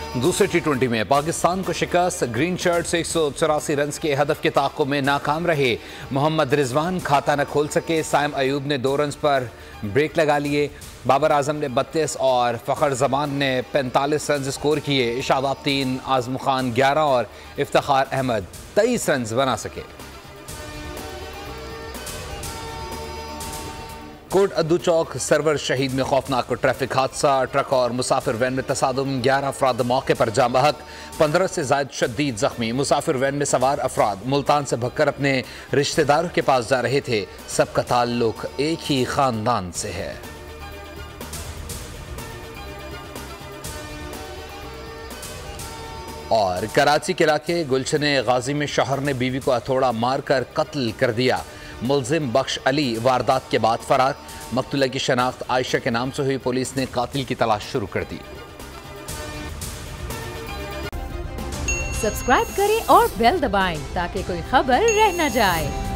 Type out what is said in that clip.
दूसरे टी20 में पाकिस्तान को शिकस्त। ग्रीन शर्ट से 184 रन के हदफ के ताक़ुब में नाकाम रहे। मोहम्मद रिजवान खाता न खोल सके। साइम अयूब ने 2 रन पर ब्रेक लगा लिए। बाबर आजम ने 32 और फ़खर जमान ने 45 रन स्कोर किए। शादाब 3, आज़म खान 11 और इफ्तिखार अहमद 23 रन बना सके। कोट अद्दू चौक सरवर शहीद में खौफनाक ट्रैफिक हादसा। ट्रक और मुसाफिर वैन में तसादुम, 11 अफराद मौके पर जाम बहक, 15 से ज़ायद शदीद जख्मी। मुसाफिर वैन में सवार अफराद मुल्तान से भगकर अपने रिश्तेदारों के पास जा रहे थे। सबका ताल्लुक एक ही खानदान से है। और कराची के इलाके गुलशन गाजी में शौहर ने बीवी को हथौड़ा मारकर कत्ल कर दिया। मुलजिम बख्श अली वारदात के बाद फरार। मकतूला की शनाख्त आयशा के नाम से हुई। पुलिस ने कातिल की तलाश शुरू कर दी। सब्सक्राइब करें और बेल दबाएं ताकि कोई खबर रह न जाए।